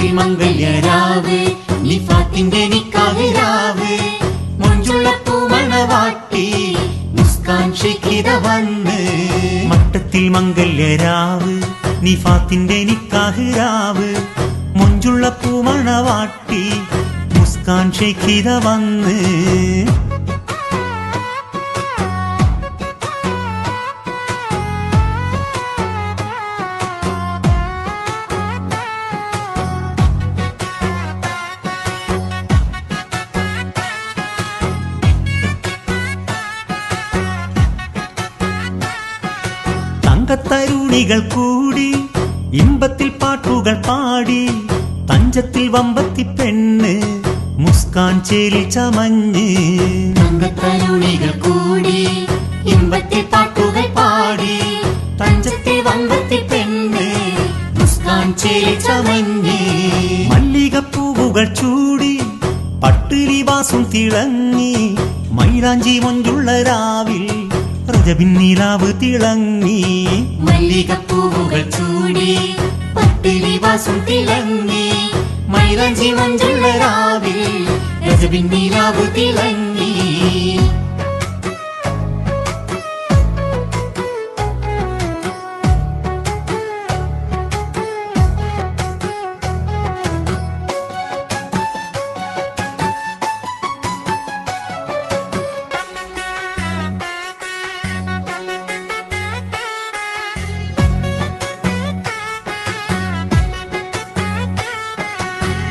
മട്ടത്തിൽ മംഗല്യരാവ് നിഫാത്തിന്റെ നിക്കാഹ് രാവ് മൊഞ്ചുള്ള പൂമണവാട്ടി മുസ്കാൻ ഷെയ്ഖിത വന്ന് മട്ടത്തിൽ മംഗല്യരാവ് നിഫാത്തിന്റെ നിക്കാഹ് രാവ് മൊഞ്ചുള്ള പൂമണവാട്ടി മുസ്കാൻ ഷെയ്ഖിത വന്ന് തങ്കത്തരുണികൾ കൂടി ഇമ്പത്തിൽ പാട്ടുകൾ പാടി തഞ്ചത്തിൽ വമ്പത്തി പെണ്ണ് മുസ്കാൻ ചേലി ചമഞ്ഞ് തങ്കത്തരുണികൾ കൂടി ഇമ്പത്തിൽ പാട്ടുകൾ പാടി തഞ്ചത്തിൽ വമ്പത്തി പെണ്ണ് മുസ്കാൻ ചേലി ചമഞ്ഞ് മല്ലികപ്പൂവുകൾ ചൂടി പട്ടുലിവാസും തിളങ്ങി മൈലാഞ്ചി മൊഞ്ചുള്ള രാവിൽ രജബിന്നിലാവ് തിളങ്ങി മല്ലികപ്പൂവുകൾ ചൂടി പട്ടുലിവാസും തിളങ്ങി മൈലാഞ്ചി മഞ്ചുള്ള രാവിൽ രജബിന്നിലാവ് തിളങ്ങി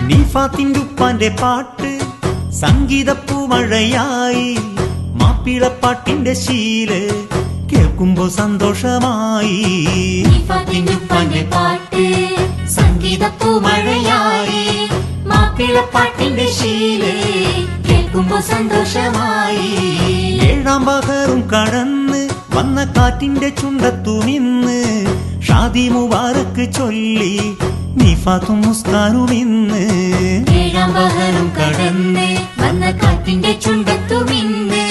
നിഫാത്തിന്റെ ഉപ്പാന്റെ പാട്ട് സംഗീതപ്പൂമഴയായി മാപ്പിളപ്പാട്ടിന്റെ ശീല് കേൾക്കുമ്പോ സന്തോഷമായി നിഫാത്തിന്റെ ഉപ്പാന്റെ പാട്ട് സംഗീതപ്പൂമഴയായി മാപ്പിളപ്പാട്ടിന്റെ ശീല് കേൾക്കുമ്പോ സന്തോഷമായി ഏഴാം പകറും കടന്ന് വന്ന കാറ്റിന്റെ ചുണ്ടത്തു നിന്ന് ഷാദി മുബാറക്ക് ചൊല്ലി നിഫാത്തും മുസ്കാനും ഇന്ന് ഏഴാം പകലും കടന്ന് വന്ന കാറ്റിന്റെ ചുണ്ടത്തും ഇന്ന്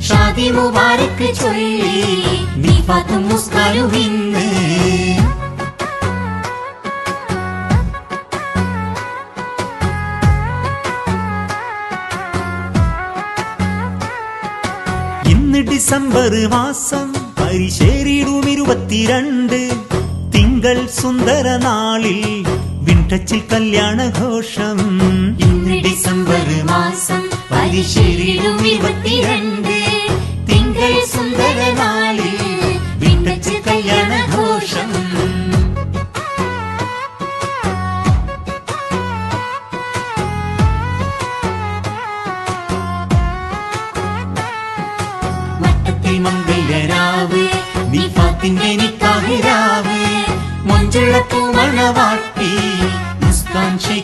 ഷാദി മുബാറക്ക് ചൊല്ലി നിഫാത്തും മുസ്കാനും ഇന്ന് ഇന്ന് ഡിസംബർ മാസം പരിശേരിയിലും 22 തിങ്കൾ സുന്ദര നാളിൽ വിൻടച്ചിൽ കല്യാണഘോഷം ഇന്ന് ഡിസംബർ മാസം പരിശേരിയിലും 22 തിങ്കൾ സുന്ദര നാളിൽ വിൻടച്ചിൽ കല്യാണഘോഷം മട്ടത്തിൽ മംഗല്യരാവ് നിഫാത്തിന്റെ നിക്കാഹ് രാവ് മൊഞ്ചുള്ള പൂമണവാട്ടി മുസ്കാൻ ഷെയ്ഖിത